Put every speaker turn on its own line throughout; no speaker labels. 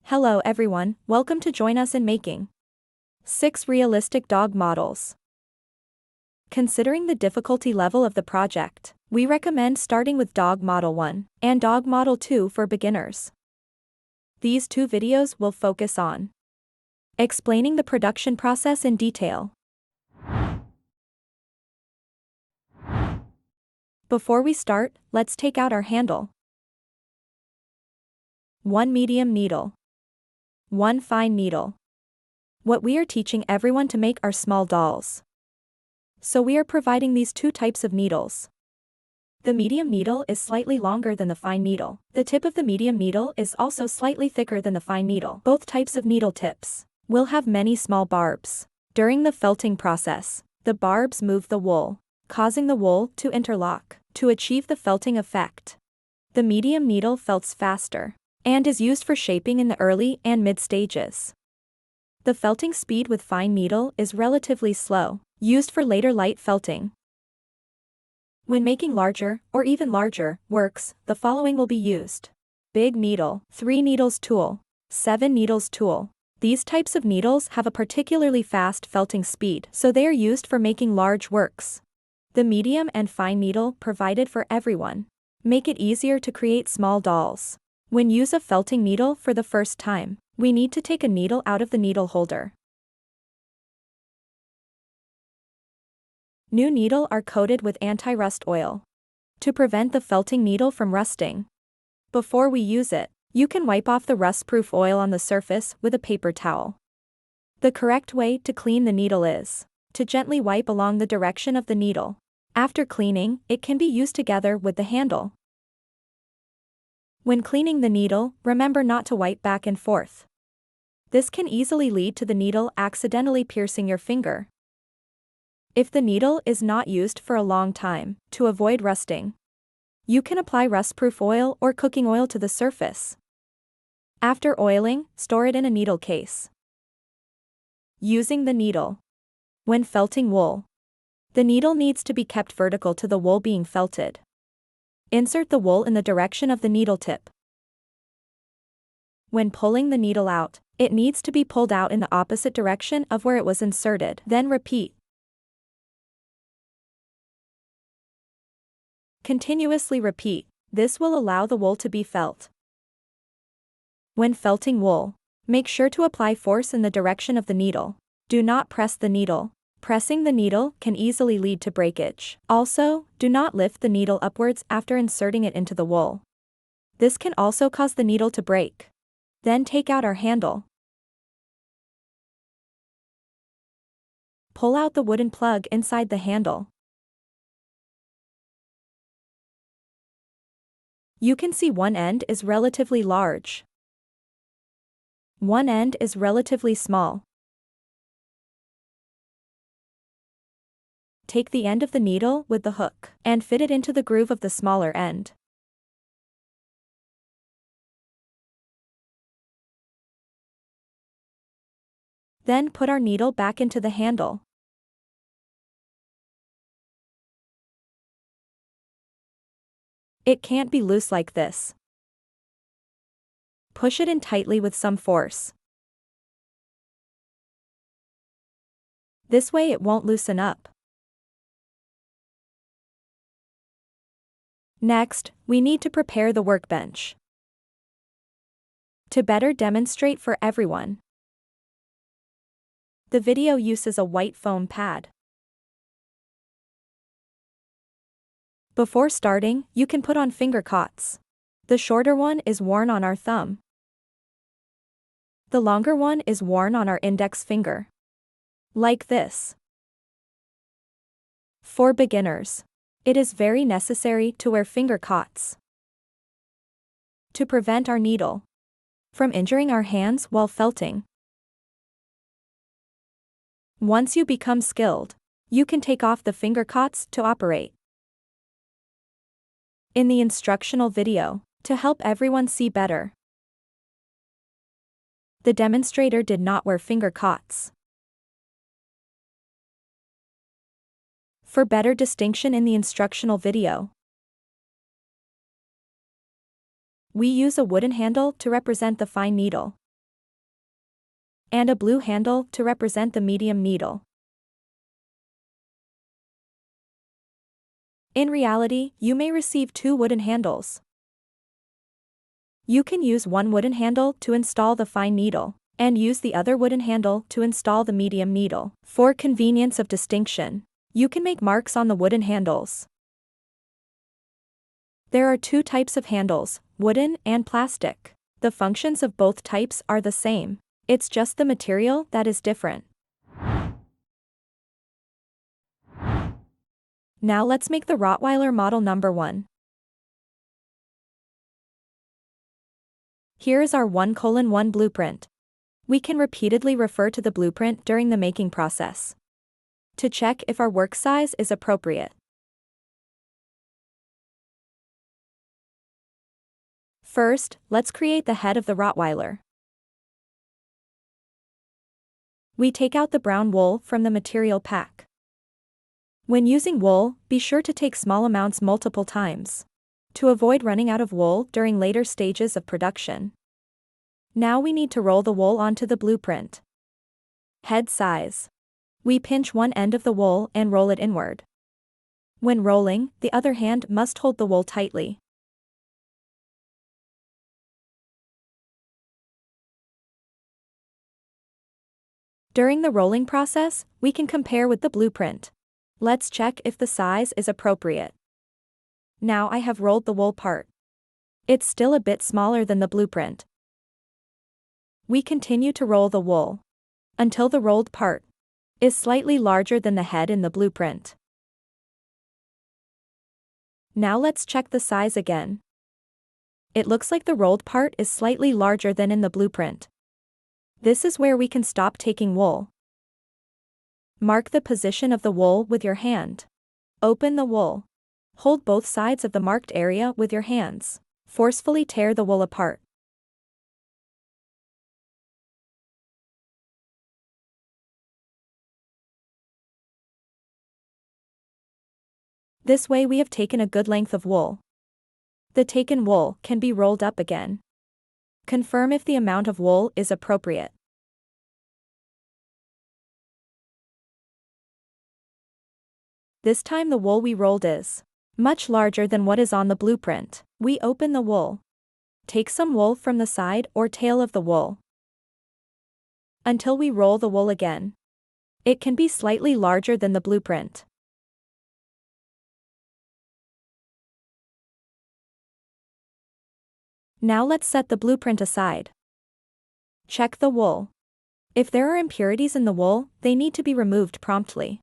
Hello everyone, welcome to join us in making 6 realistic dog models. Considering the difficulty level of the project, we recommend starting with Dog Model 1 and Dog Model 2 for beginners. These 2 videos will focus on explaining the production process in detail. Before we start, let's take out our handle. 1 medium needle. 1 fine needle. What we are teaching everyone to make are small dolls. So we are providing these 2 types of needles. The medium needle is slightly longer than the fine needle. The tip of the medium needle is also slightly thicker than the fine needle. Both types of needle tips will have many small barbs. During the felting process, the barbs move the wool, causing the wool to interlock to achieve the felting effect. The medium needle felts faster and is used for shaping in the early and mid stages. The felting speed with fine needle is relatively slow, used for later light felting. When making larger, or even larger, works, the following will be used. Big needle, 3 needles tool, 7 needles tool. These types of needles have a particularly fast felting speed, so they are used for making large works. The medium and fine needle provided for everyone make it easier to create small dolls. When use a felting needle for the first time, we need to take a needle out of the needle holder. New needle are coated with anti-rust oil to prevent the felting needle from rusting. Before we use it, you can wipe off the rust-proof oil on the surface with a paper towel. The correct way to clean the needle is to gently wipe along the direction of the needle. After cleaning, it can be used together with the handle. When cleaning the needle, remember not to wipe back and forth. This can easily lead to the needle accidentally piercing your finger. If the needle is not used for a long time, to avoid rusting, you can apply rust-proof oil or cooking oil to the surface. After oiling, store it in a needle case. Using the needle. When felting wool, the needle needs to be kept vertical to the wool being felted. Insert the wool in the direction of the needle tip. When pulling the needle out, it needs to be pulled out in the opposite direction of where it was inserted. Then repeat. Continuously repeat. This will allow the wool to be felt. When felting wool, make sure to apply force in the direction of the needle. Do not press the needle. Pressing the needle can easily lead to breakage. Also, do not lift the needle upwards after inserting it into the wool. This can also cause the needle to break. Then take out our handle. Pull out the wooden plug inside the handle. You can see one end is relatively large. One end is relatively small. Take the end of the needle with the hook and fit it into the groove of the smaller end. Then put our needle back into the handle. It can't be loose like this. Push it in tightly with some force. This way it won't loosen up. Next, we need to prepare the workbench. To better demonstrate for everyone, the video uses a white foam pad. Before starting, you can put on finger cots. The shorter one is worn on our thumb. The longer one is worn on our index finger. Like this. For beginners, it is very necessary to wear finger cots to prevent our needle from injuring our hands while felting. Once you become skilled, you can take off the finger cots to operate. In the instructional video, to help everyone see better, the demonstrator did not wear finger cots. For better distinction in the instructional video, We use a wooden handle to represent the fine needle, and a blue handle to represent the medium needle. In reality, you may receive 2 wooden handles. You can use one wooden handle to install the fine needle, and use the other wooden handle to install the medium needle. For convenience of distinction, you can make marks on the wooden handles. There are 2 types of handles, wooden and plastic. The functions of both types are the same. It's just the material that is different. Now let's make the Rottweiler model number 1. Here is our 1:1 blueprint. We can repeatedly refer to the blueprint during the making process to check if our work size is appropriate. First, let's create the head of the Rottweiler. We take out the brown wool from the material pack. When using wool, be sure to take small amounts multiple times to avoid running out of wool during later stages of production. Now we need to roll the wool onto the blueprint. Head size. We pinch one end of the wool and roll it inward. When rolling, the other hand must hold the wool tightly. During the rolling process, we can compare with the blueprint. Let's check if the size is appropriate. Now I have rolled the wool part. It's still a bit smaller than the blueprint. We continue to roll the wool until the rolled part is slightly larger than the head in the blueprint. Now let's check the size again. It looks like the rolled part is slightly larger than in the blueprint. This is where we can stop taking wool. Mark the position of the wool with your hand. Open the wool. Hold both sides of the marked area with your hands. Forcefully tear the wool apart. This way we have taken a good length of wool. The taken wool can be rolled up again. Confirm if the amount of wool is appropriate. This time the wool we rolled is much larger than what is on the blueprint. We open the wool. Take some wool from the side or tail of the wool until we roll the wool again. It can be slightly larger than the blueprint. Now let's set the blueprint aside. Check the wool. If there are impurities in the wool, they need to be removed promptly.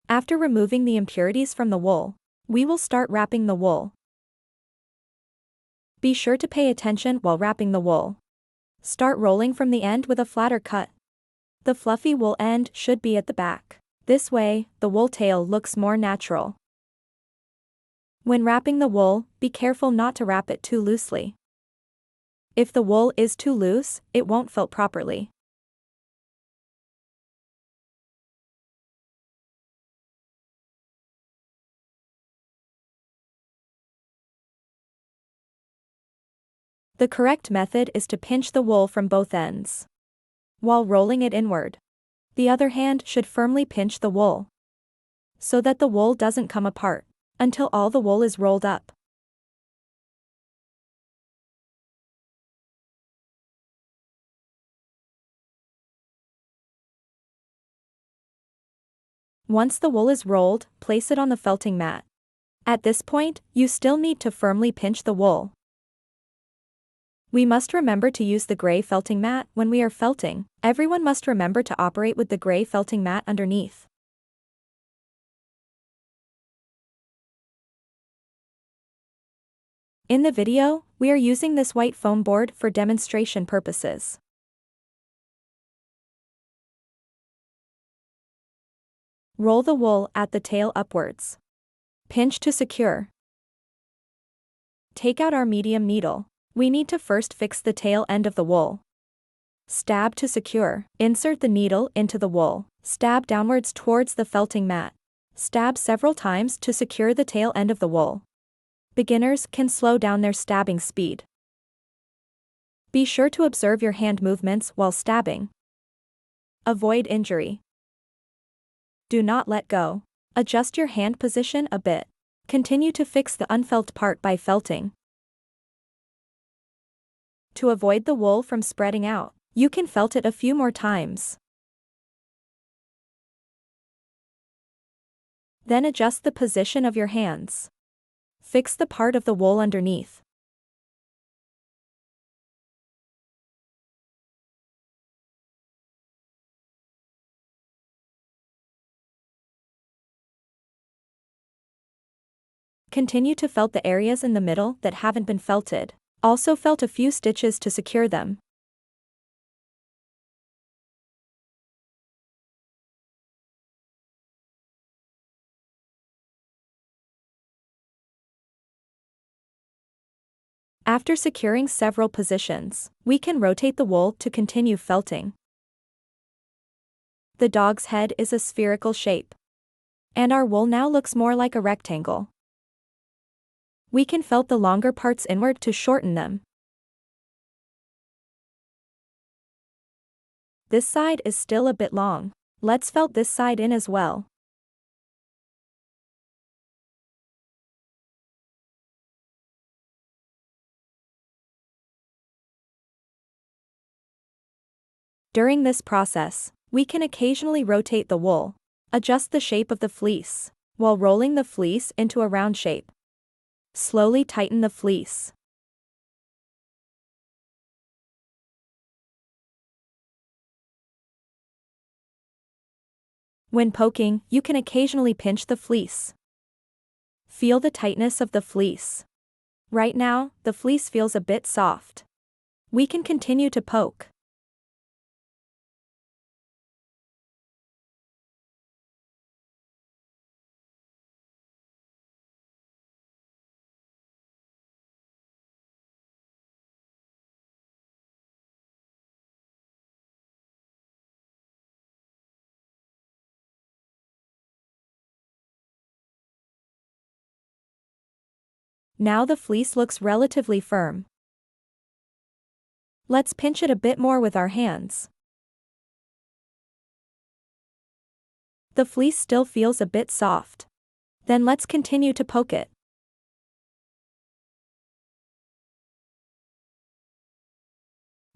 After removing the impurities from the wool, we will start wrapping the wool. Be sure to pay attention while wrapping the wool. Start rolling from the end with a flatter cut. The fluffy wool end should be at the back. This way, the wool tail looks more natural. When wrapping the wool, be careful not to wrap it too loosely. If the wool is too loose, it won't fit properly. The correct method is to pinch the wool from both ends while rolling it inward. The other hand should firmly pinch the wool so that the wool doesn't come apart until all the wool is rolled up. Once the wool is rolled, place it on the felting mat. At this point, you still need to firmly pinch the wool. We must remember to use the gray felting mat when we are felting. Everyone must remember to operate with the gray felting mat underneath. In the video, we are using this white foam board for demonstration purposes. Roll the wool at the tail upwards. Pinch to secure. Take out our medium needle. We need to first fix the tail end of the wool. Stab to secure. Insert the needle into the wool. Stab downwards towards the felting mat. Stab several times to secure the tail end of the wool. Beginners can slow down their stabbing speed. Be sure to observe your hand movements while stabbing. Avoid injury. Do not let go. Adjust your hand position a bit. Continue to fix the unfelt part by felting. To avoid the wool from spreading out, you can felt it a few more times. Then adjust the position of your hands. Fix the part of the wool underneath. Continue to felt the areas in the middle that haven't been felted. Also felt a few stitches to secure them. After securing several positions, we can rotate the wool to continue felting. The dog's head is a spherical shape, and our wool now looks more like a rectangle. We can felt the longer parts inward to shorten them. This side is still a bit long. Let's felt this side in as well. During this process, we can occasionally rotate the wool. Adjust the shape of the fleece, while rolling the fleece into a round shape. Slowly tighten the fleece. When poking, you can occasionally pinch the fleece. Feel the tightness of the fleece. Right now, the fleece feels a bit soft. We can continue to poke. Now the fleece looks relatively firm. Let's pinch it a bit more with our hands. The fleece still feels a bit soft. Then let's continue to poke it.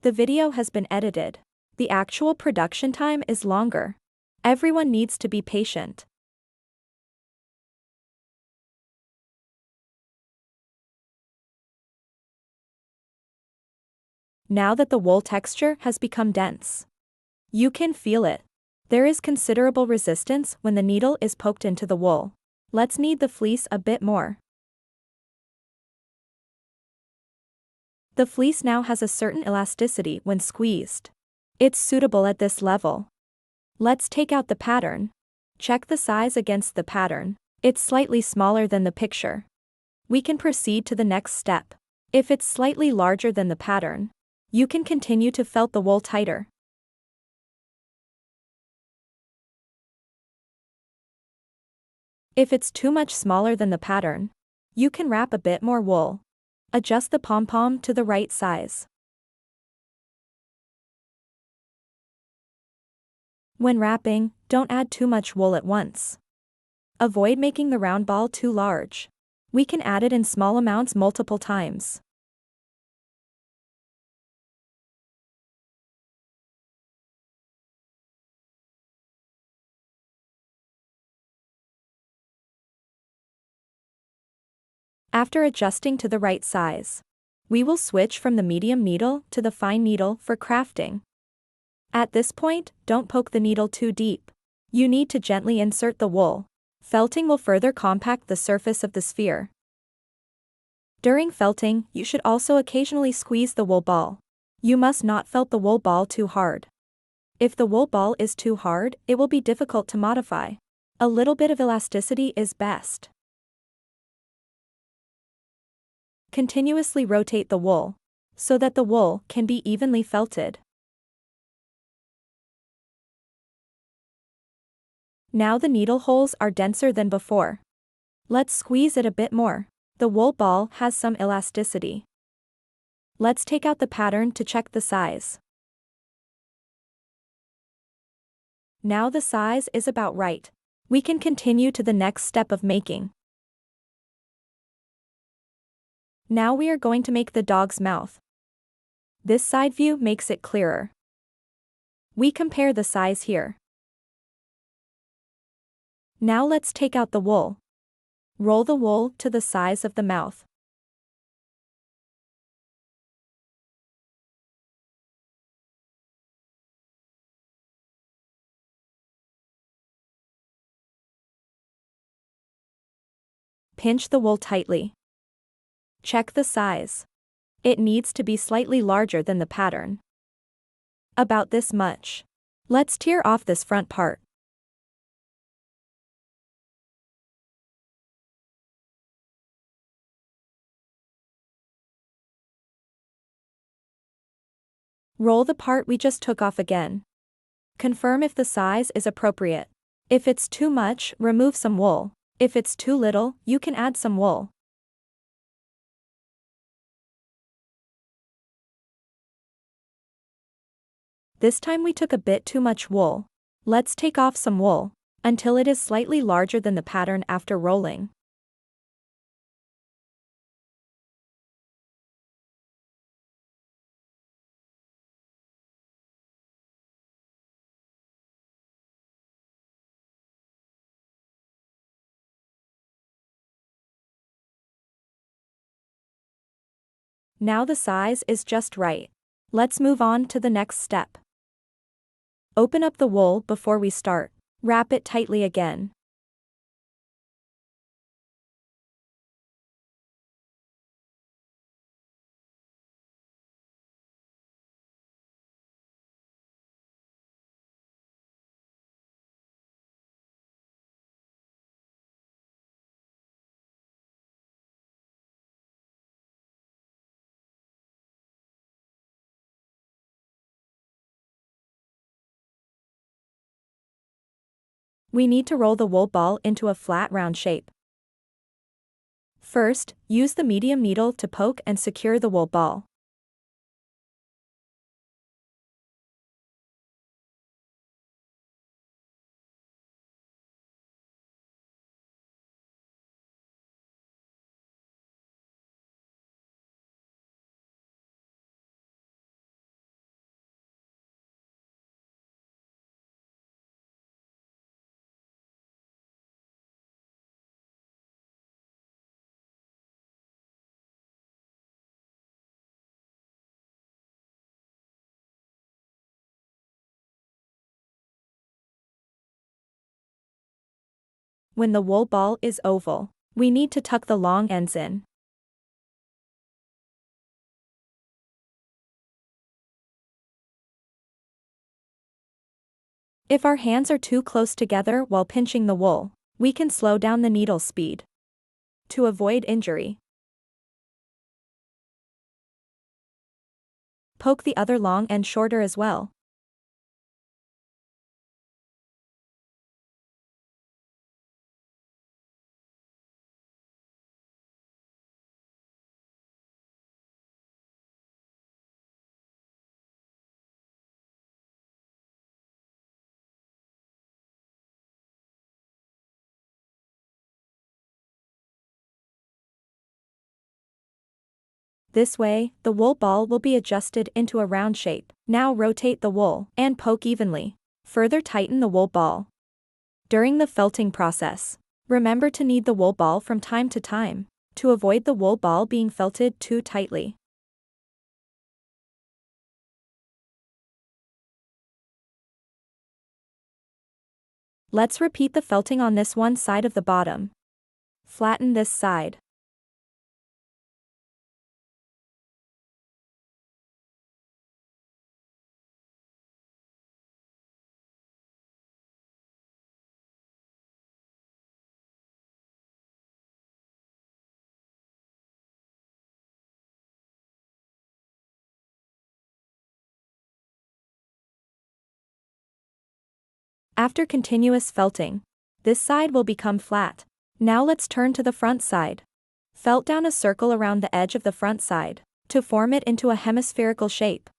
The video has been edited. The actual production time is longer. Everyone needs to be patient. Now that the wool texture has become dense, you can feel it. There is considerable resistance when the needle is poked into the wool. Let's knead the fleece a bit more. The fleece now has a certain elasticity when squeezed. It's suitable at this level. Let's take out the pattern. Check the size against the pattern. It's slightly smaller than the picture. We can proceed to the next step. If it's slightly larger than the pattern, you can continue to felt the wool tighter. If it's too much smaller than the pattern, you can wrap a bit more wool. Adjust the pom-pom to the right size. When wrapping, don't add too much wool at once. Avoid making the round ball too large. We can add it in small amounts multiple times. After adjusting to the right size, we will switch from the medium needle to the fine needle for crafting. At this point, don't poke the needle too deep. You need to gently insert the wool. Felting will further compact the surface of the sphere. During felting, you should also occasionally squeeze the wool ball. You must not felt the wool ball too hard. If the wool ball is too hard, it will be difficult to modify. A little bit of elasticity is best. Continuously rotate the wool, so that the wool can be evenly felted. Now the needle holes are denser than before. Let's squeeze it a bit more. The wool ball has some elasticity. Let's take out the pattern to check the size. Now the size is about right. We can continue to the next step of making. Now we are going to make the dog's mouth. This side view makes it clearer. We compare the size here. Now let's take out the wool. Roll the wool to the size of the mouth. Pinch the wool tightly. Check the size. It needs to be slightly larger than the pattern. About this much. Let's tear off this front part. Roll the part we just took off again. Confirm if the size is appropriate. If it's too much, remove some wool. If it's too little, you can add some wool. This time we took a bit too much wool. Let's take off some wool, until it is slightly larger than the pattern after rolling. Now the size is just right. Let's move on to the next step. Open up the wool before we start. Wrap it tightly again. We need to roll the wool ball into a flat round shape. First, use the medium needle to poke and secure the wool ball. When the wool ball is oval, we need to tuck the long ends in. If our hands are too close together while pinching the wool, we can slow down the needle speed to avoid injury. Poke the other long end shorter as well. This way, the wool ball will be adjusted into a round shape. Now rotate the wool and poke evenly. Further tighten the wool ball. During the felting process, remember to knead the wool ball from time to time, to avoid the wool ball being felted too tightly. Let's repeat the felting on this one side of the bottom. Flatten this side. After continuous felting, this side will become flat. Now let's turn to the front side. Felt down a circle around the edge of the front side to form it into a hemispherical shape.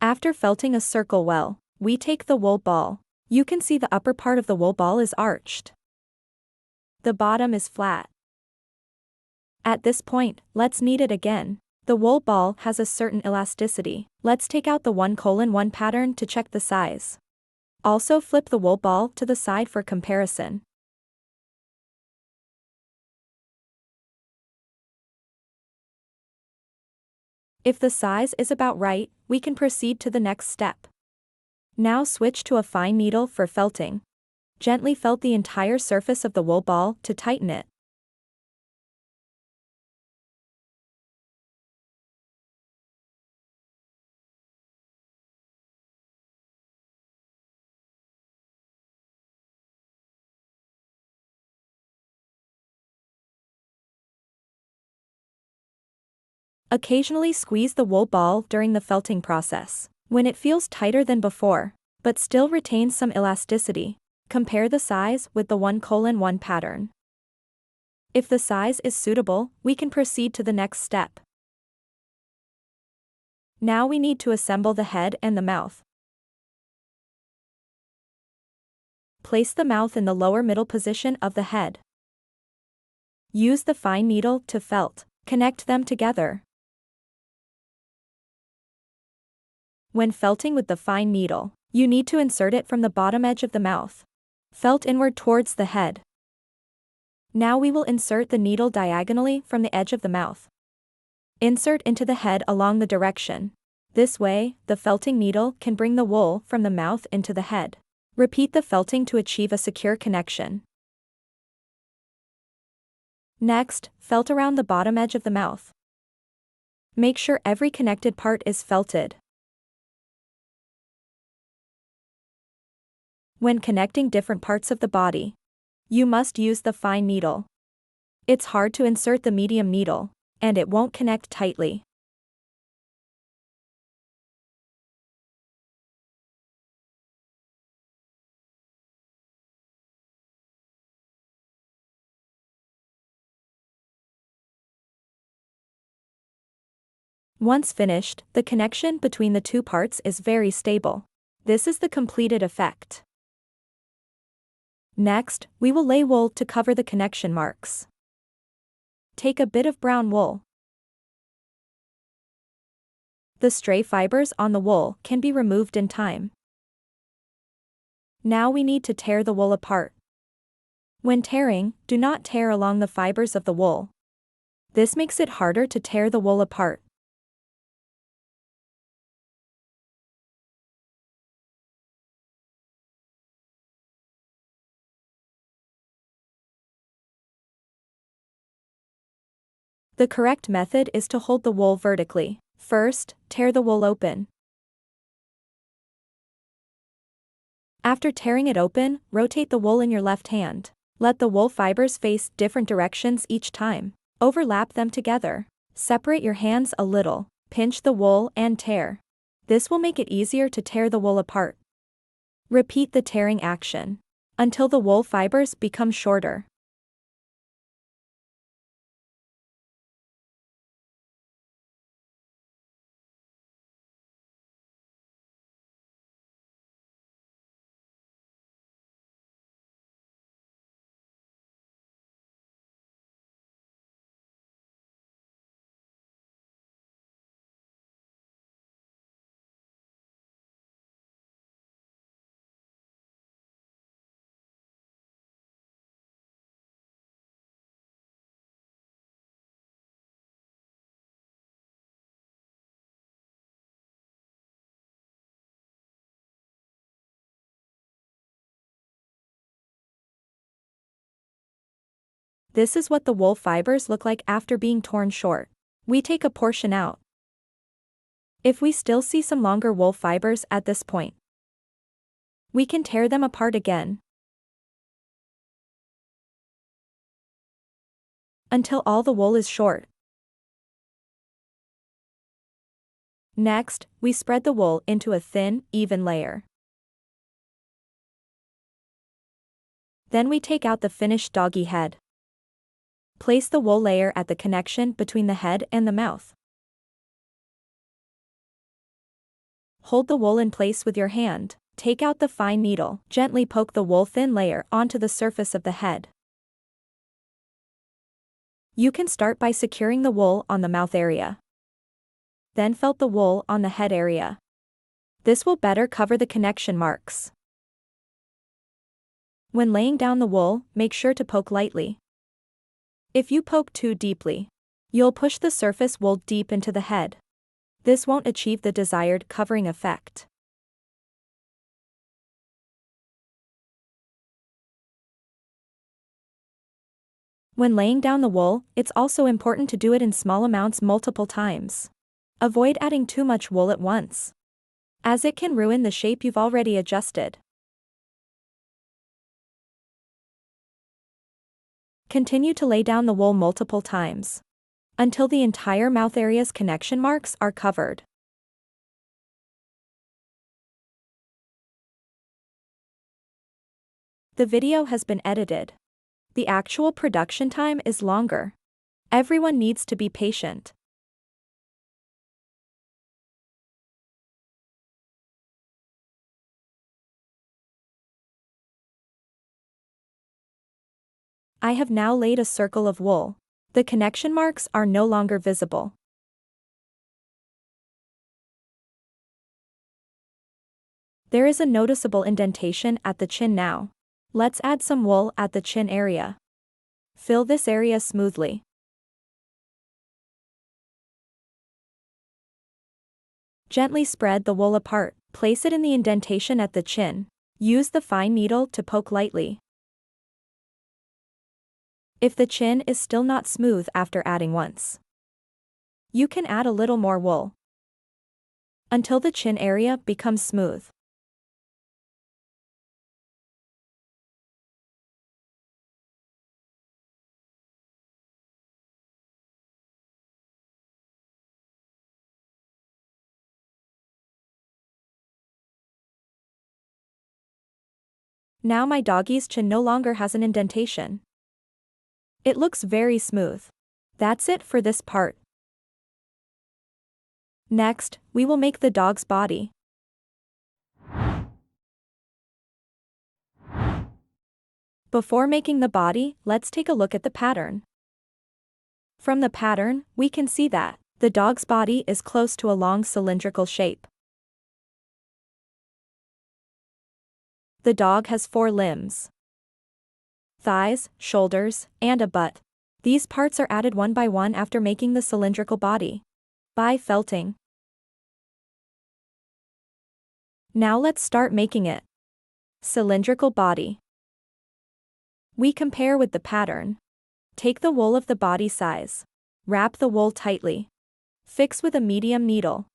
After felting a circle well, we take the wool ball. You can see the upper part of the wool ball is arched. The bottom is flat. At this point, let's knead it again. The wool ball has a certain elasticity. Let's take out the 1:1 pattern to check the size. Also flip the wool ball to the side for comparison. If the size is about right, we can proceed to the next step. Now switch to a fine needle for felting. Gently felt the entire surface of the wool ball to tighten it. Occasionally squeeze the wool ball during the felting process. When it feels tighter than before, but still retains some elasticity, compare the size with the 1:1 pattern. If the size is suitable, we can proceed to the next step. Now we need to assemble the head and the mouth. Place the mouth in the lower middle position of the head. Use the fine needle to felt. Connect them together. When felting with the fine needle, you need to insert it from the bottom edge of the mouth. Felt inward towards the head. Now we will insert the needle diagonally from the edge of the mouth. Insert into the head along the direction. This way, the felting needle can bring the wool from the mouth into the head. Repeat the felting to achieve a secure connection. Next, felt around the bottom edge of the mouth. Make sure every connected part is felted. When connecting different parts of the body, you must use the fine needle. It's hard to insert the medium needle, and it won't connect tightly. Once finished, the connection between the two parts is very stable. This is the completed effect. Next, we will lay wool to cover the connection marks. Take a bit of brown wool. The stray fibers on the wool can be removed in time. Now we need to tear the wool apart. When tearing, do not tear along the fibers of the wool. This makes it harder to tear the wool apart. The correct method is to hold the wool vertically. First, tear the wool open. After tearing it open, rotate the wool in your left hand. Let the wool fibers face different directions each time. Overlap them together. Separate your hands a little. Pinch the wool and tear. This will make it easier to tear the wool apart. Repeat the tearing action until the wool fibers become shorter. This is what the wool fibers look like after being torn short. We take a portion out. If we still see some longer wool fibers at this point, we can tear them apart again until all the wool is short. Next, we spread the wool into a thin, even layer. Then we take out the finished doggy head. Place the wool layer at the connection between the head and the mouth. Hold the wool in place with your hand. Take out the fine needle. Gently poke the wool thin layer onto the surface of the head. You can start by securing the wool on the mouth area. Then felt the wool on the head area. This will better cover the connection marks. When laying down the wool, make sure to poke lightly. If you poke too deeply, you'll push the surface wool deep into the head. This won't achieve the desired covering effect. When laying down the wool, it's also important to do it in small amounts multiple times. Avoid adding too much wool at once, as it can ruin the shape you've already adjusted. Continue to lay down the wool multiple times until the entire mouth area's connection marks are covered. The video has been edited. The actual production time is longer. Everyone needs to be patient. I have now laid a circle of wool. The connection marks are no longer visible. There is a noticeable indentation at the chin now. Let's add some wool at the chin area. Fill this area smoothly. Gently spread the wool apart. Place it in the indentation at the chin. Use the fine needle to poke lightly. If the chin is still not smooth after adding once, you can add a little more wool until the chin area becomes smooth. Now my doggy's chin no longer has an indentation. It looks very smooth. That's it for this part. Next, we will make the dog's body. Before making the body, let's take a look at the pattern. From the pattern, we can see that the dog's body is close to a long cylindrical shape. The dog has 4 limbs: thighs, shoulders, and a butt. These parts are added one by one after making the cylindrical body by felting. Now let's start making it. Cylindrical body. We compare with the pattern. Take the wool of the body size. Wrap the wool tightly. Fix with a medium needle.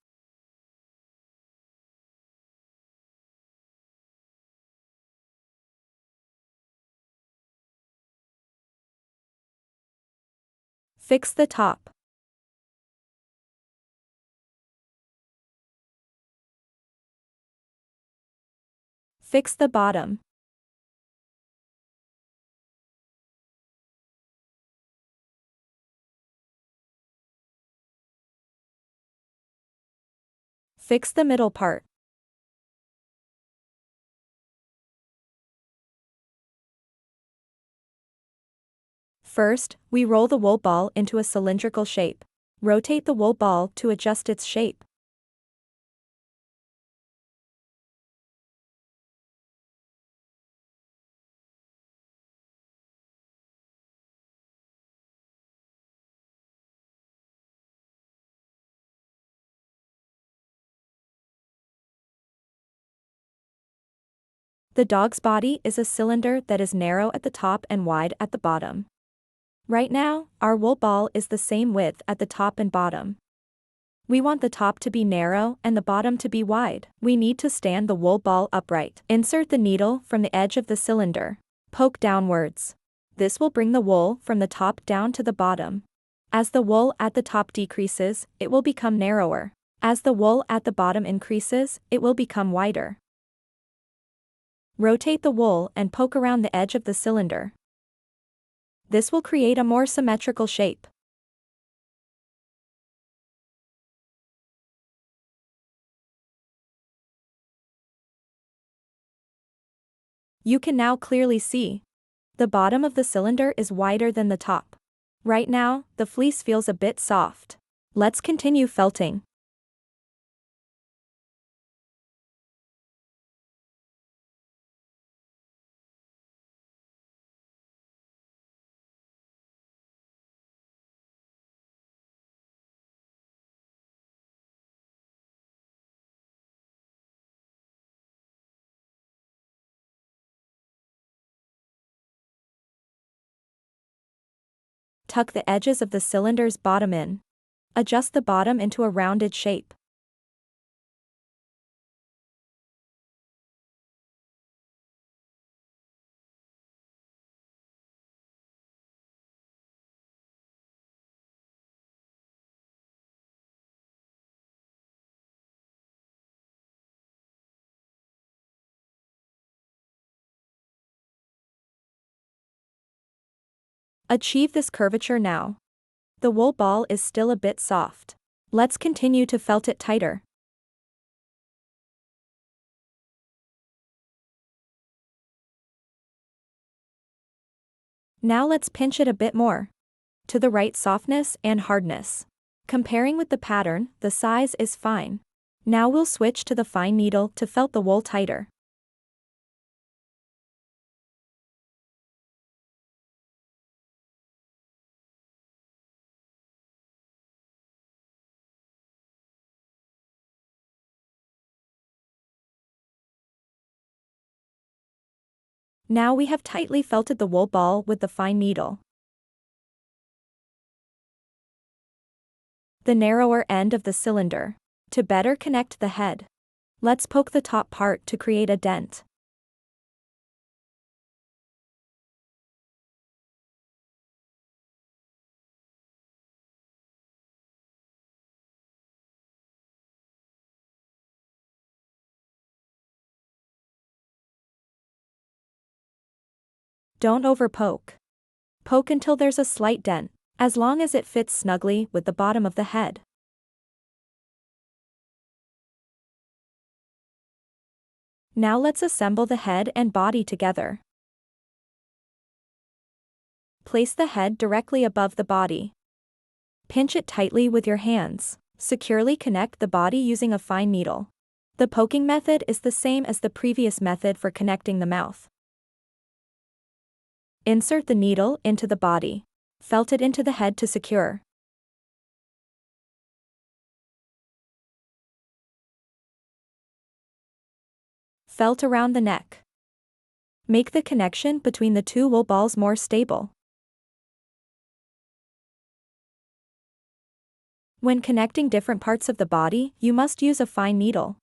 Fix the top. Fix the bottom. Fix the middle part. First, we roll the wool ball into a cylindrical shape. Rotate the wool ball to adjust its shape. The dog's body is a cylinder that is narrow at the top and wide at the bottom. Right now, our wool ball is the same width at the top and bottom. We want the top to be narrow and the bottom to be wide. We need to stand the wool ball upright. Insert the needle from the edge of the cylinder. Poke downwards. This will bring the wool from the top down to the bottom. As the wool at the top decreases, it will become narrower. As the wool at the bottom increases, it will become wider. Rotate the wool and poke around the edge of the cylinder. This will create a more symmetrical shape. You can now clearly see. The bottom of the cylinder is wider than the top. Right now, the fleece feels a bit soft. Let's continue felting. Tuck the edges of the cylinder's bottom in. Adjust the bottom into a rounded shape. Achieve this curvature now. The wool ball is still a bit soft. Let's continue to felt it tighter. Now let's pinch it a bit more. To the right softness and hardness. Comparing with the pattern, the size is fine. Now we'll switch to the fine needle to felt the wool tighter. Now we have tightly felted the wool ball with the fine needle. The narrower end of the cylinder. To better connect the head. Let's poke the top part to create a dent. Don't overpoke. Poke until there's a slight dent, as long as it fits snugly with the bottom of the head. Now let's assemble the head and body together. Place the head directly above the body. Pinch it tightly with your hands. Securely connect the body using a fine needle. The poking method is the same as the previous method for connecting the mouth. Insert the needle into the body. Felt it into the head to secure. Felt around the neck. Make the connection between the two wool balls more stable. When connecting different parts of the body, you must use a fine needle.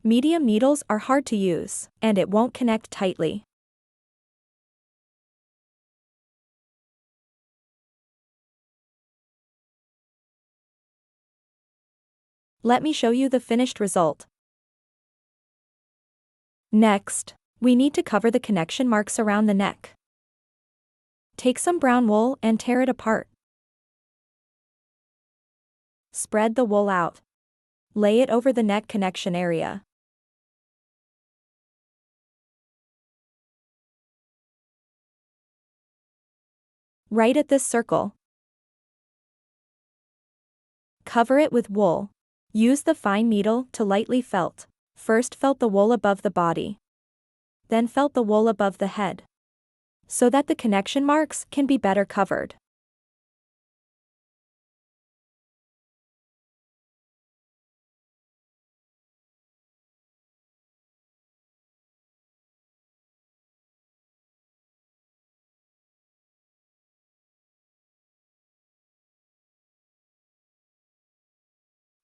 Medium needles are hard to use, and it won't connect tightly. Let me show you the finished result. Next, we need to cover the connection marks around the neck. Take some brown wool and tear it apart. Spread the wool out. Lay it over the neck connection area. Right at this circle. Cover it with wool. Use the fine needle to lightly felt. First felt the wool above the body. Then felt the wool above the head. So that the connection marks can be better covered.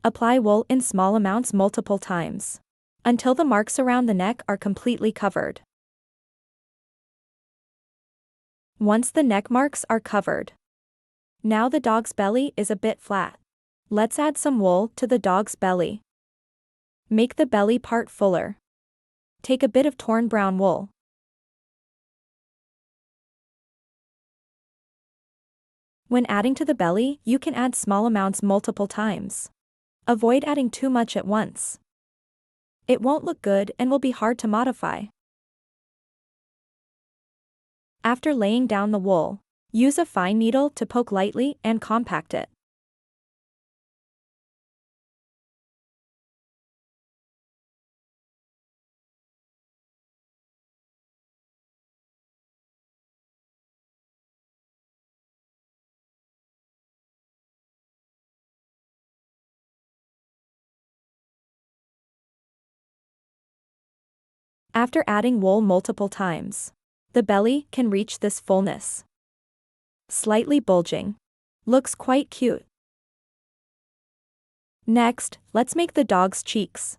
Apply wool in small amounts multiple times, until the marks around the neck are completely covered. Once the neck marks are covered, now the dog's belly is a bit flat. Let's add some wool to the dog's belly. Make the belly part fuller. Take a bit of torn brown wool. When adding to the belly, you can add small amounts multiple times. Avoid adding too much at once. It won't look good and will be hard to modify. After laying down the wool, use a fine needle to poke lightly and compact it. After adding wool multiple times, the belly can reach this fullness. Slightly bulging. Looks quite cute. Next, let's make the dog's cheeks.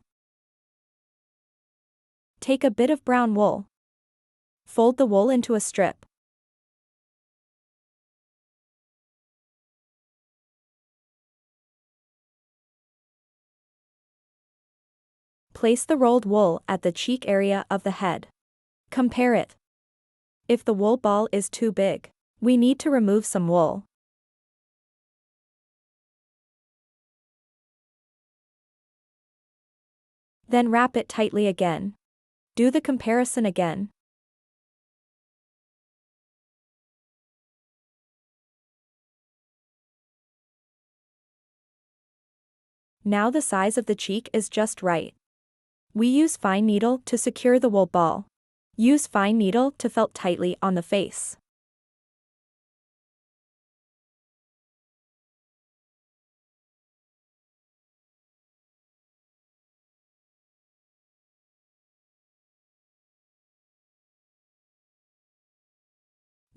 Take a bit of brown wool. Fold the wool into a strip. Place the rolled wool at the cheek area of the head. Compare it. If the wool ball is too big, we need to remove some wool. Then wrap it tightly again. Do the comparison again. Now the size of the cheek is just right. We use fine needle to secure the wool ball. Use fine needle to felt tightly on the face.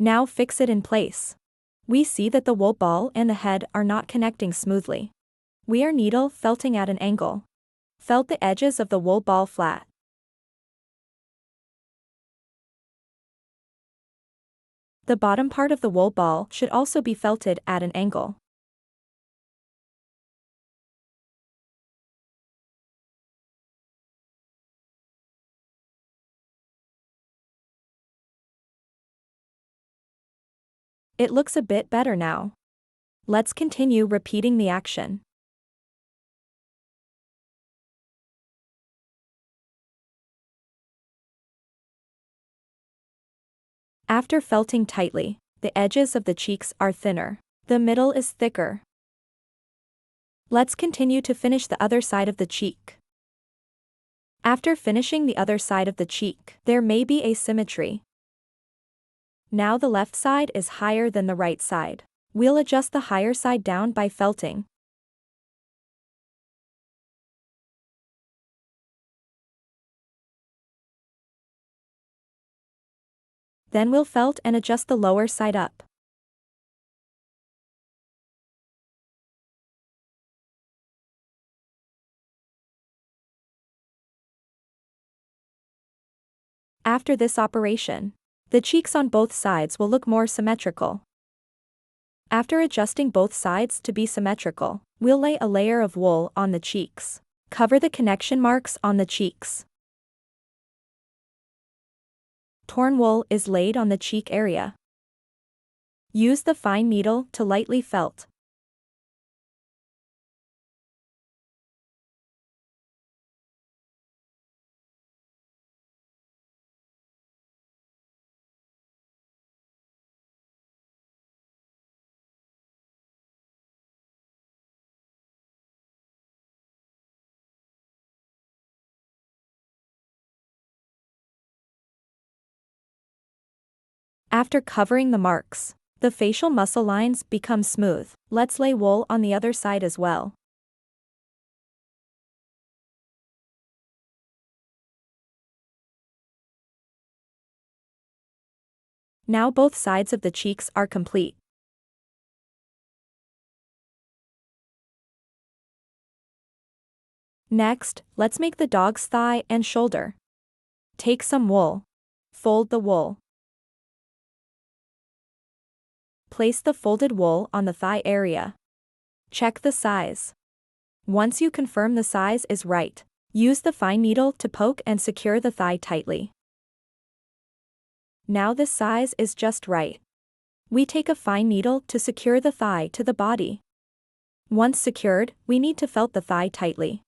Now fix it in place. We see that the wool ball and the head are not connecting smoothly. We are needle felting at an angle. Felt the edges of the wool ball flat. The bottom part of the wool ball should also be felted at an angle. It looks a bit better now. Let's continue repeating the action. After felting tightly, the edges of the cheeks are thinner. The middle is thicker. Let's continue to finish the other side of the cheek. After finishing the other side of the cheek, there may be asymmetry. Now the left side is higher than the right side. We'll adjust the higher side down by felting. Then we'll felt and adjust the lower side up. After this operation, the cheeks on both sides will look more symmetrical. After adjusting both sides to be symmetrical, we'll lay a layer of wool on the cheeks. Cover the connection marks on the cheeks. Torn wool is laid on the cheek area. Use the fine needle to lightly felt. After covering the marks, the facial muscle lines become smooth. Let's lay wool on the other side as well. Now both sides of the cheeks are complete. Next, let's make the dog's thigh and shoulder. Take some wool. Fold the wool. Place the folded wool on the thigh area. Check the size. Once you confirm the size is right, use the fine needle to poke and secure the thigh tightly. Now this size is just right. We take a fine needle to secure the thigh to the body. Once secured, we need to felt the thigh tightly.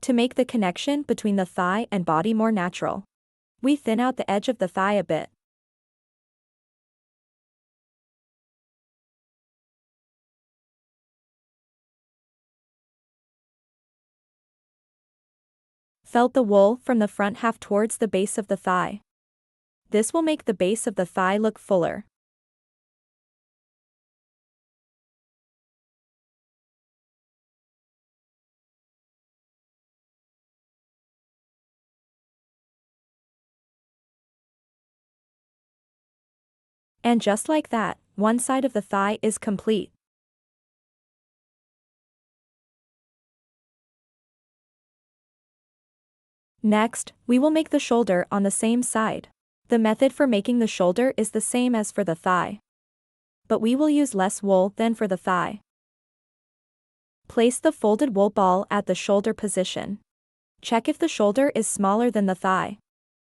To make the connection between the thigh and body more natural, we thin out the edge of the thigh a bit. Felt the wool from the front half towards the base of the thigh. This will make the base of the thigh look fuller. And just like that, one side of the thigh is complete. Next, we will make the shoulder on the same side. The method for making the shoulder is the same as for the thigh, but we will use less wool than for the thigh. Place the folded wool ball at the shoulder position. Check if the shoulder is smaller than the thigh.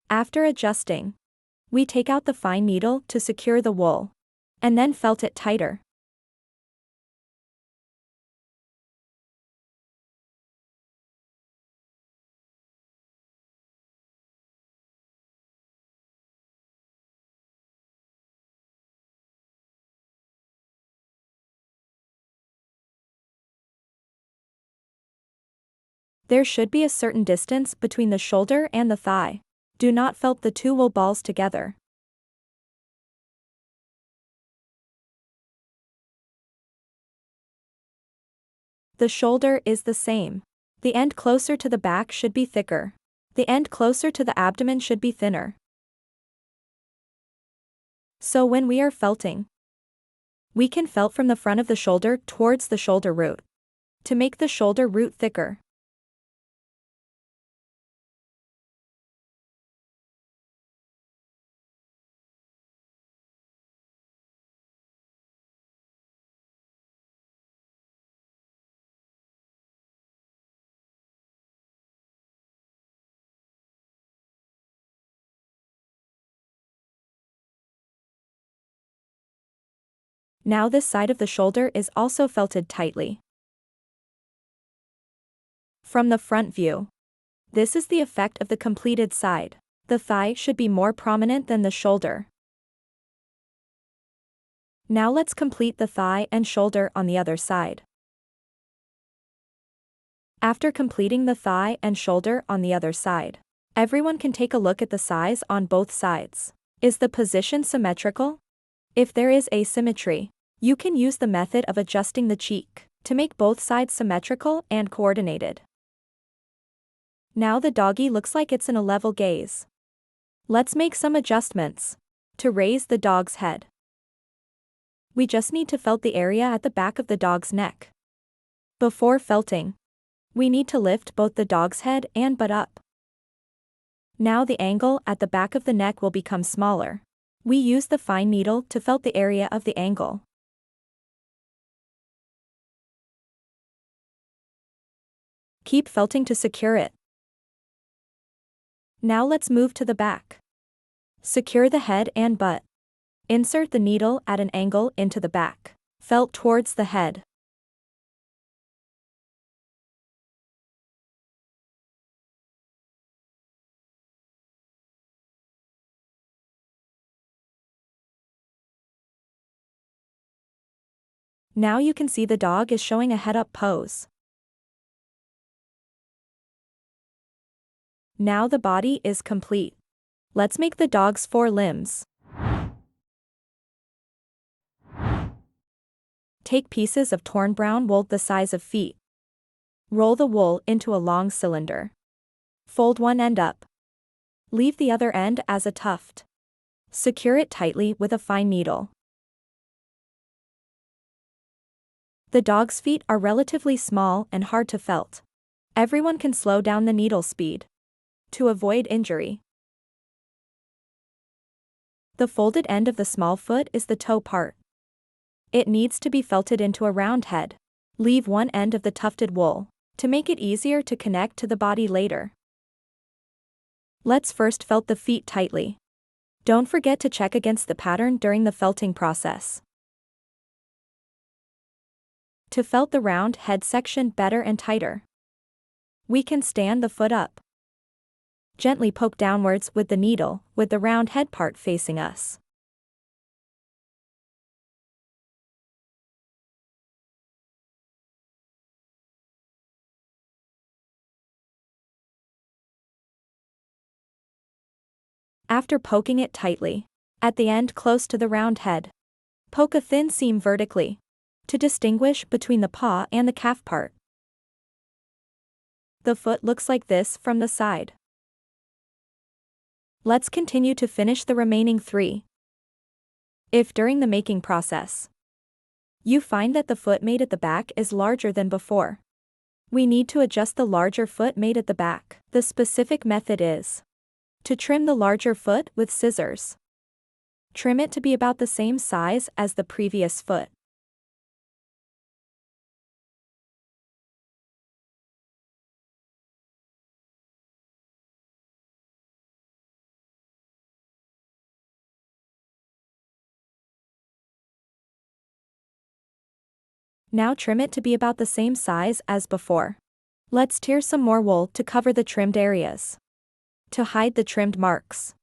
After adjusting, we take out the fine needle to secure the wool, and then felt it tighter. There should be a certain distance between the shoulder and the thigh. Do not felt the two wool balls together. The shoulder is the same. The end closer to the back should be thicker. The end closer to the abdomen should be thinner. So when we are felting, we can felt from the front of the shoulder towards the shoulder root to make the shoulder root thicker. Now this side of the shoulder is also felted tightly. From the front view, this is the effect of the completed side. The thigh should be more prominent than the shoulder. Now let's complete the thigh and shoulder on the other side. After completing the thigh and shoulder on the other side, everyone can take a look at the size on both sides. Is the position symmetrical? If there is asymmetry, you can use the method of adjusting the cheek to make both sides symmetrical and coordinated. Now the doggy looks like it's in a level gaze. Let's make some adjustments to raise the dog's head. We just need to felt the area at the back of the dog's neck. Before felting, we need to lift both the dog's head and butt up. Now the angle at the back of the neck will become smaller. We use the fine needle to felt the area of the angle. Keep felting to secure it. Now let's move to the back. Secure the head and butt. Insert the needle at an angle into the back. Felt towards the head. Now you can see the dog is showing a head-up pose. Now the body is complete. Let's make the dog's forelimbs. Take pieces of torn brown wool the size of feet. Roll the wool into a long cylinder. Fold one end up. Leave the other end as a tuft. Secure it tightly with a fine needle. The dog's feet are relatively small and hard to felt. Everyone can slow down the needle speed to avoid injury. The folded end of the small foot is the toe part. It needs to be felted into a round head. Leave one end of the tufted wool to make it easier to connect to the body later. Let's first felt the feet tightly. Don't forget to check against the pattern during the felting process. To felt the round head section better and tighter, we can stand the foot up. Gently poke downwards with the needle, with the round head part facing us. After poking it tightly, at the end close to the round head, poke a thin seam vertically to distinguish between the paw and the calf part. The foot looks like this from the side. Let's continue to finish the remaining 3. If during the making process you find that the foot made at the back is larger than before, we need to adjust the larger foot made at the back. The specific method is to trim the larger foot with scissors. Trim it to be about the same size as the previous foot. Now trim it to be about the same size as before. Let's tear some more wool to cover the trimmed areas to hide the trimmed marks.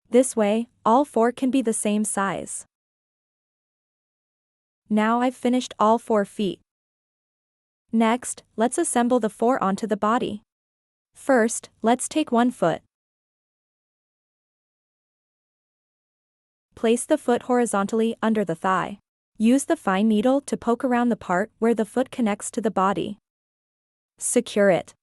This way, all 4 can be the same size. Now I've finished all 4 feet. Next, let's assemble the 4 onto the body. First, let's take one foot. Place the foot horizontally under the thigh. Use the fine needle to poke around the part where the foot connects to the body. Secure it.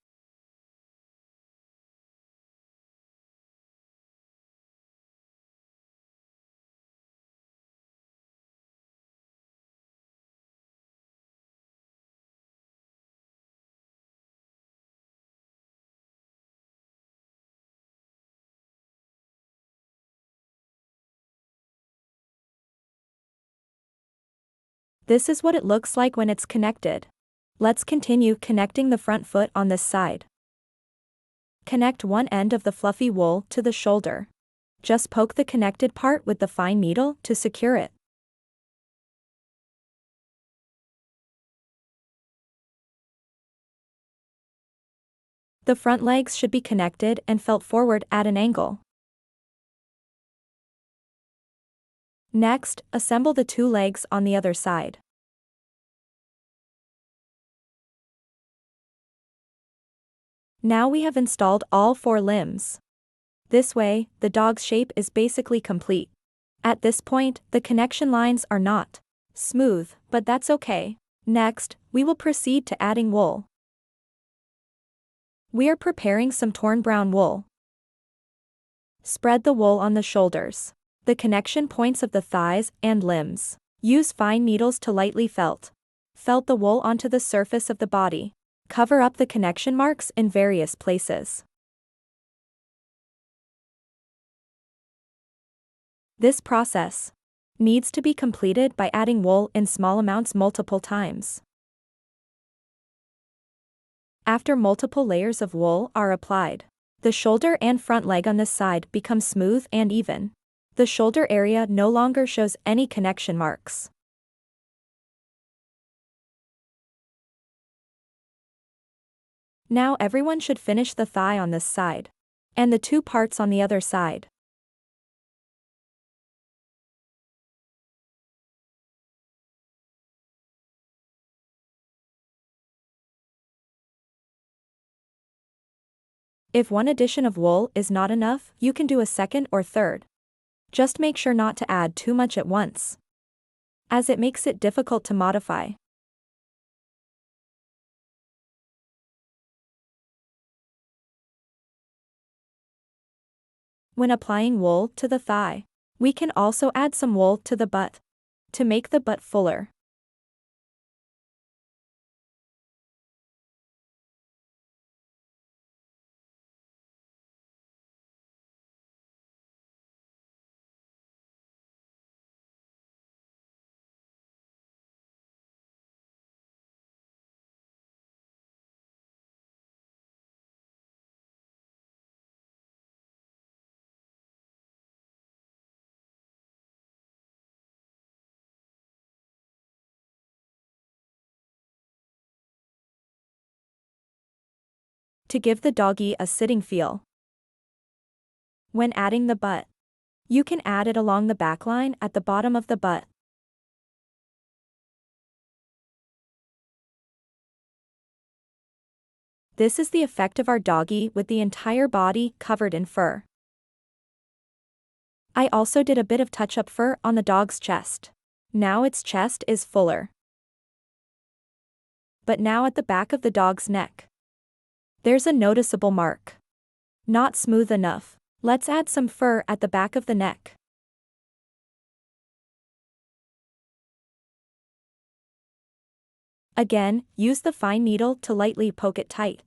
This is what it looks like when it's connected. Let's continue connecting the front foot on this side. Connect one end of the fluffy wool to the shoulder. Just poke the connected part with the fine needle to secure it. The front legs should be connected and felt forward at an angle. Next, assemble the 2 legs on the other side. Now we have installed all 4 limbs. This way, the dog's shape is basically complete. At this point, the connection lines are not smooth, but that's okay. Next, we will proceed to adding wool. We are preparing some torn brown wool. Spread the wool on the shoulders, the connection points of the thighs and limbs. Use fine needles to lightly felt. Felt the wool onto the surface of the body. Cover up the connection marks in various places. This process needs to be completed by adding wool in small amounts multiple times. After multiple layers of wool are applied, the shoulder and front leg on this side become smooth and even. The shoulder area no longer shows any connection marks. Now everyone should finish the thigh on this side. And the two parts on the other side. If one addition of wool is not enough, you can do a second or third. Just make sure not to add too much at once, as it makes it difficult to modify. When applying wool to the thigh, we can also add some wool to the butt, to make the butt fuller. To give the doggy a sitting feel. When adding the butt, you can add it along the back line at the bottom of the butt. This is the effect of our doggy with the entire body covered in fur. I also did a bit of touch-up fur on the dog's chest. Now its chest is fuller. But now at the back of the dog's neck, there's a noticeable mark. Not smooth enough. Let's add some fur at the back of the neck. Again, use the fine needle to lightly poke it tight.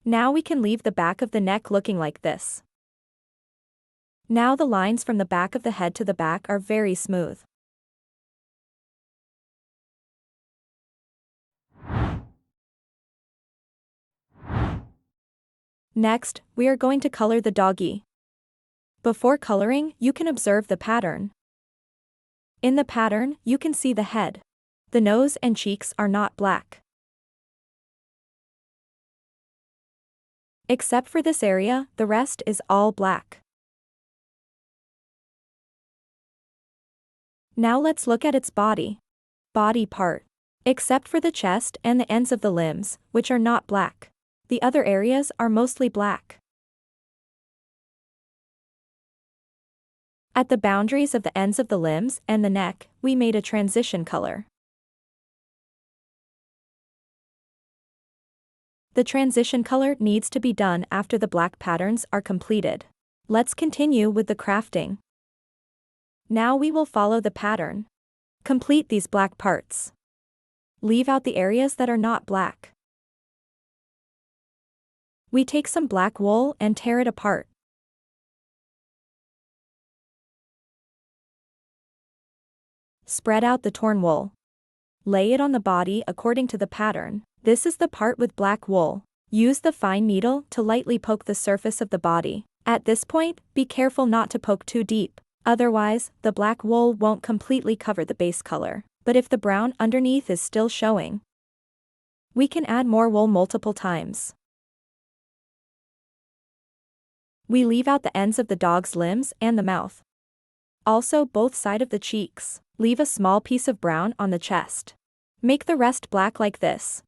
Now we can leave the back of the neck looking like this. Now the lines from the back of the head to the back are very smooth. Next, we are going to color the doggy. Before coloring, you can observe the pattern. In the pattern, you can see the head. The nose and cheeks are not black. Except for this area, the rest is all black. Now let's look at its body. Body part. Except for the chest and the ends of the limbs, which are not black. The other areas are mostly black. At the boundaries of the ends of the limbs and the neck, we made a transition color. The transition color needs to be done after the black patterns are completed. Let's continue with the crafting. Now we will follow the pattern. Complete these black parts. Leave out the areas that are not black. We take some black wool and tear it apart. Spread out the torn wool. Lay it on the body according to the pattern. This is the part with black wool. Use the fine needle to lightly poke the surface of the body. At this point, be careful not to poke too deep. Otherwise, the black wool won't completely cover the base color. But if the brown underneath is still showing, we can add more wool multiple times. We leave out the ends of the dog's limbs and the mouth. Also both sides of the cheeks. Leave a small piece of brown on the chest. Make the rest black like this.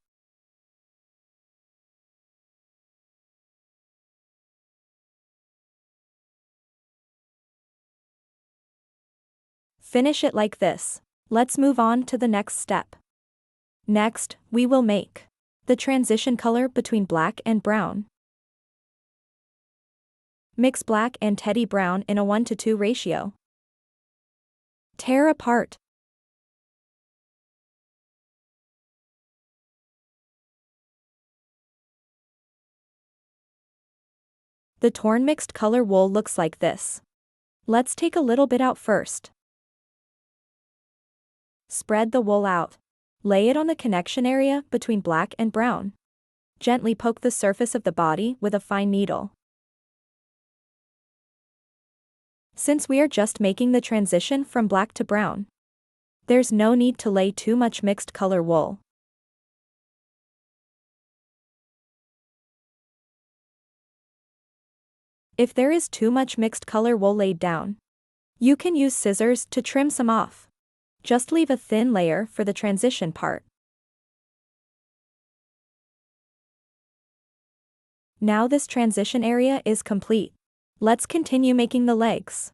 Finish it like this. Let's move on to the next step. Next, we will make the transition color between black and brown. Mix black and teddy brown in a 1:2 ratio. Tear apart. The torn mixed color wool looks like this. Let's take a little bit out first. Spread the wool out. Lay it on the connection area between black and brown. Gently poke the surface of the body with a fine needle. Since we are just making the transition from black to brown, there's no need to lay too much mixed color wool. If there is too much mixed color wool laid down, you can use scissors to trim some off. Just leave a thin layer for the transition part. Now this transition area is complete. Let's continue making the legs.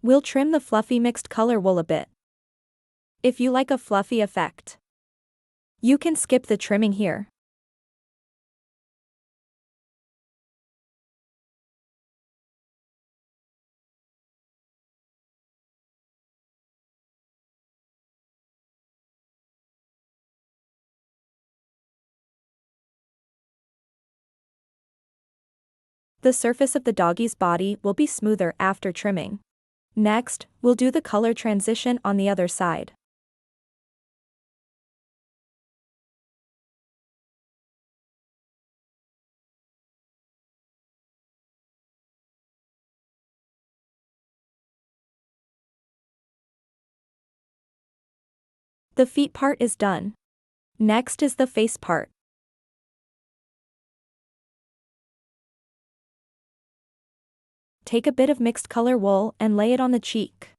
We'll trim the fluffy mixed color wool a bit. If you like a fluffy effect, you can skip the trimming here. The surface of the doggy's body will be smoother after trimming. Next, we'll do the color transition on the other side. The feet part is done. Next is the face part. Take a bit of mixed color wool and lay it on the cheek.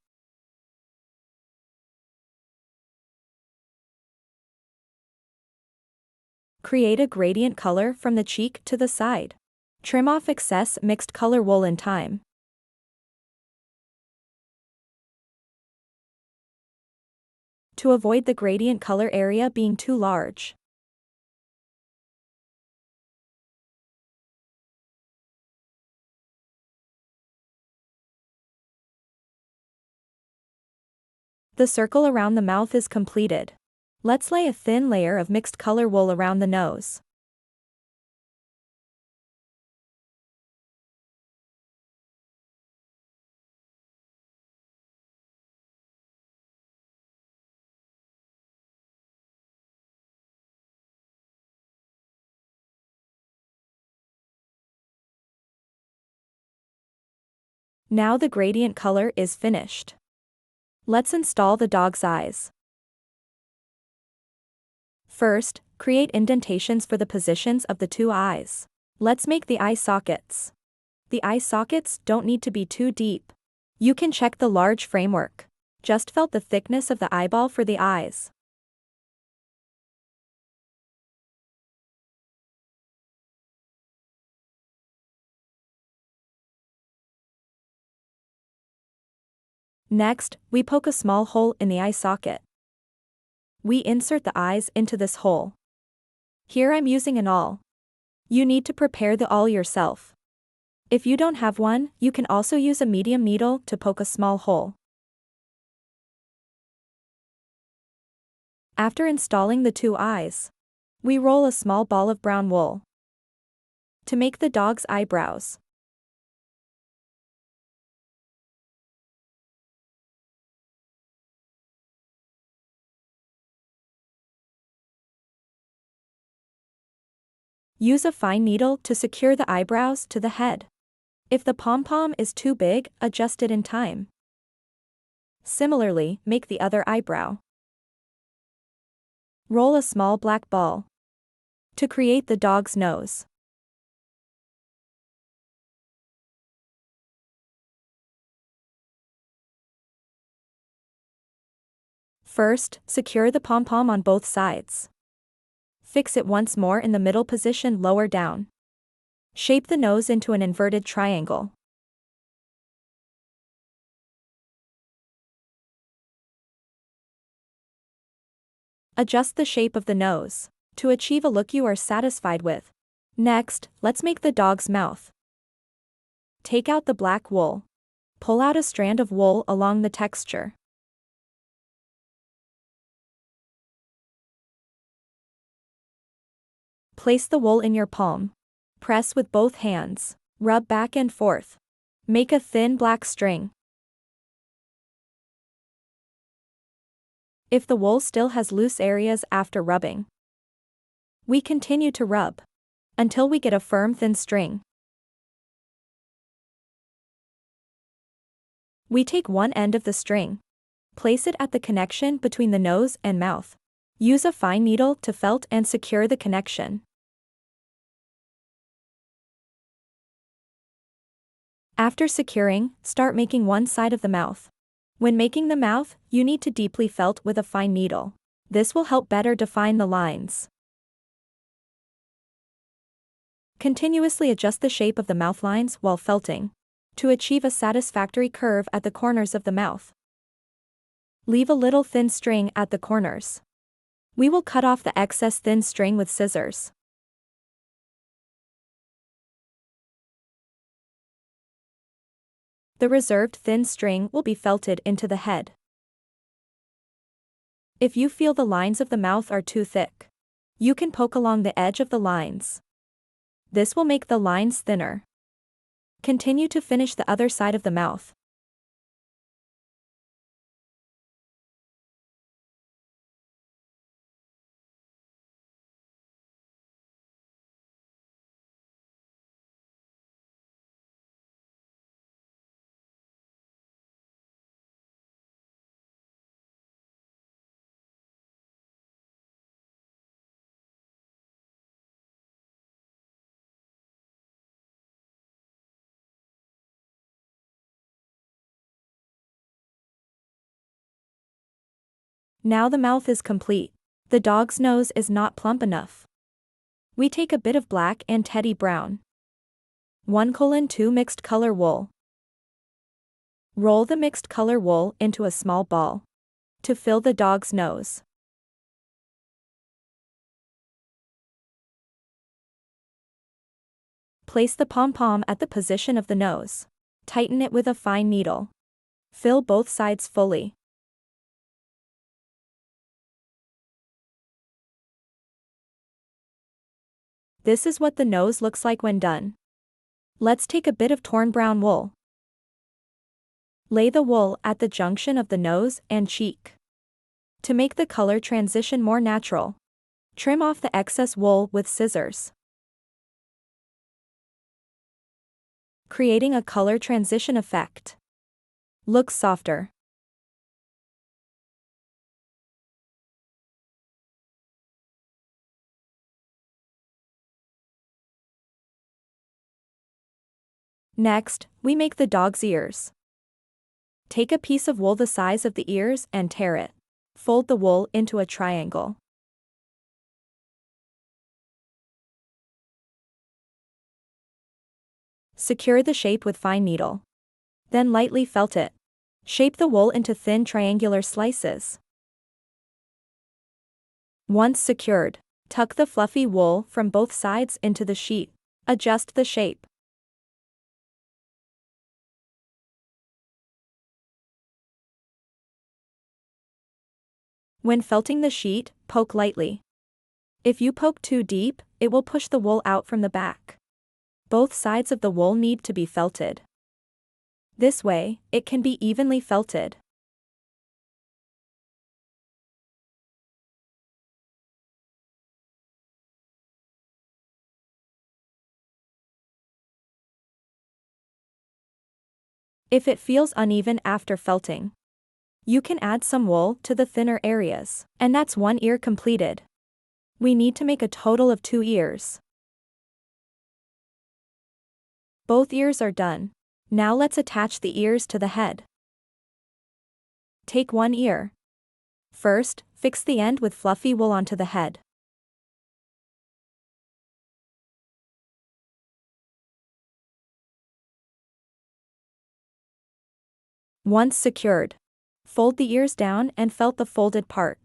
Create a gradient color from the cheek to the side. Trim off excess mixed color wool in time. To avoid the gradient color area being too large, the circle around the mouth is completed. Let's lay a thin layer of mixed color wool around the nose. Now the gradient color is finished. Let's install the dog's eyes. First, create indentations for the positions of the two eyes. Let's make the eye sockets. The eye sockets don't need to be too deep. You can check the large framework. Just felt the thickness of the eyeball for the eyes. Next, we poke a small hole in the eye socket. We insert the eyes into this hole. Here I'm using an awl. You need to prepare the awl yourself. If you don't have one, you can also use a medium needle to poke a small hole. After installing the two eyes, we roll a small ball of brown wool to make the dog's eyebrows. Use a fine needle to secure the eyebrows to the head. If the pom-pom is too big, adjust it in time. Similarly, make the other eyebrow. Roll a small black ball to create the dog's nose. First, secure the pom-pom on both sides. Fix it once more in the middle position lower down. Shape the nose into an inverted triangle. Adjust the shape of the nose. to achieve a look you are satisfied with. Next, let's make the dog's mouth. Take out the black wool. Pull out a strand of wool along the texture. Place the wool in your palm. Press with both hands. Rub back and forth. Make a thin black string. If the wool still has loose areas after rubbing, we continue to rub until we get a firm thin string. We take one end of the string. Place it at the connection between the nose and mouth. Use a fine needle to felt and secure the connection. After securing, start making one side of the mouth. When making the mouth, you need to deeply felt with a fine needle. This will help better define the lines. Continuously adjust the shape of the mouth lines while felting to achieve a satisfactory curve at the corners of the mouth. Leave a little thin string at the corners. We will cut off the excess thin string with scissors. The reserved thin string will be felted into the head. If you feel the lines of the mouth are too thick, you can poke along the edge of the lines. This will make the lines thinner. Continue to finish the other side of the mouth. Now the mouth is complete. The dog's nose is not plump enough. We take a bit of black and teddy brown. 1:2 mixed color wool. Roll the mixed color wool into a small ball to fill the dog's nose. Place the pom-pom at the position of the nose. Tighten it with a fine needle. Fill both sides fully. This is what the nose looks like when done. Let's take a bit of torn brown wool. Lay the wool at the junction of the nose and cheek. To make the color transition more natural, trim off the excess wool with scissors, creating a color transition effect. Looks softer. Next, we make the dog's ears. Take a piece of wool the size of the ears and tear it. Fold the wool into a triangle. Secure the shape with fine needle. Then lightly felt it. Shape the wool into thin triangular slices. Once secured, tuck the fluffy wool from both sides into the sheet. Adjust the shape. When felting the sheet, poke lightly. If you poke too deep, it will push the wool out from the back. Both sides of the wool need to be felted. This way, it can be evenly felted. If it feels uneven after felting, you can add some wool to the thinner areas. And that's one ear completed. We need to make a total of 2 ears. Both ears are done. Now let's attach the ears to the head. Take one ear. First, fix the end with fluffy wool onto the head. Once secured, fold the ears down and felt the folded part.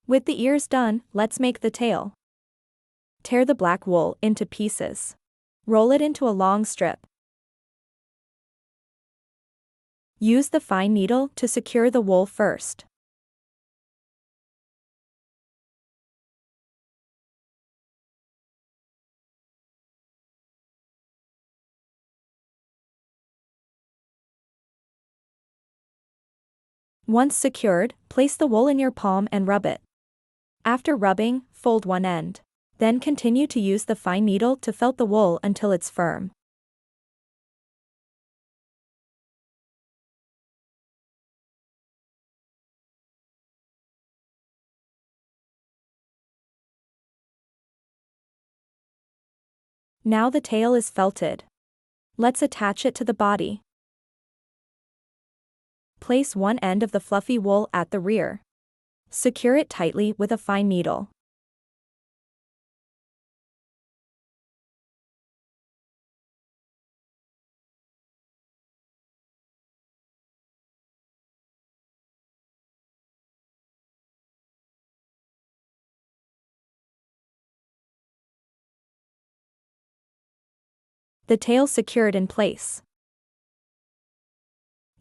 With the ears done, let's make the tail. Tear the black wool into pieces. Roll it into a long strip. Use the fine needle to secure the wool first. Once secured, place the wool in your palm and rub it. After rubbing, fold one end. Then continue to use the fine needle to felt the wool until it's firm. Now the tail is felted. Let's attach it to the body. Place one end of the fluffy wool at the rear. Secure it tightly with a fine needle. The tail secured in place.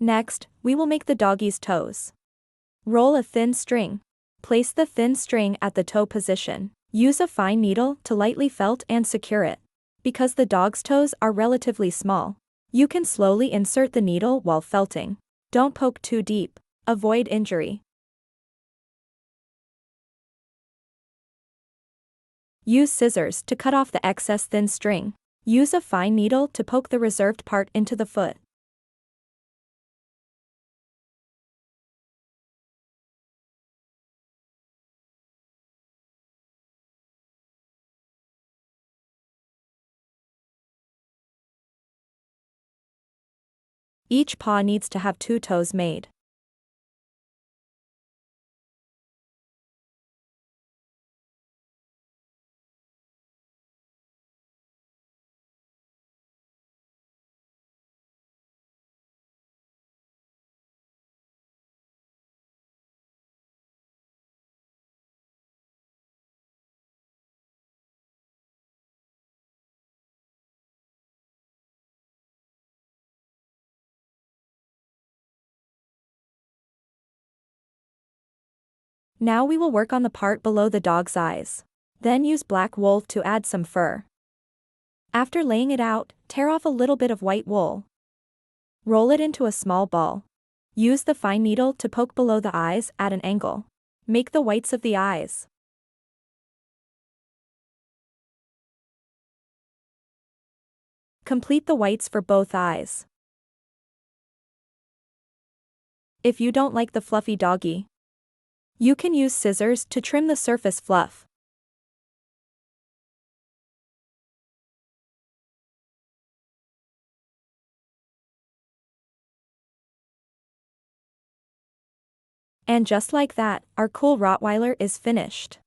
Next, we will make the doggie's toes. Roll a thin string. Place the thin string at the toe position. Use a fine needle to lightly felt and secure it. Because the dog's toes are relatively small, you can slowly insert the needle while felting. Don't poke too deep. Avoid injury. Use scissors to cut off the excess thin string. Use a fine needle to poke the reserved part into the foot. Each paw needs to have 2 toes made. Now we will work on the part below the dog's eyes. Then use black wool to add some fur. After laying it out, tear off a little bit of white wool. Roll it into a small ball. Use the fine needle to poke below the eyes at an angle. Make the whites of the eyes. Complete the whites for both eyes. If you don't like the fluffy doggy, you can use scissors to trim the surface fluff. And just like that, our cool Rottweiler is finished.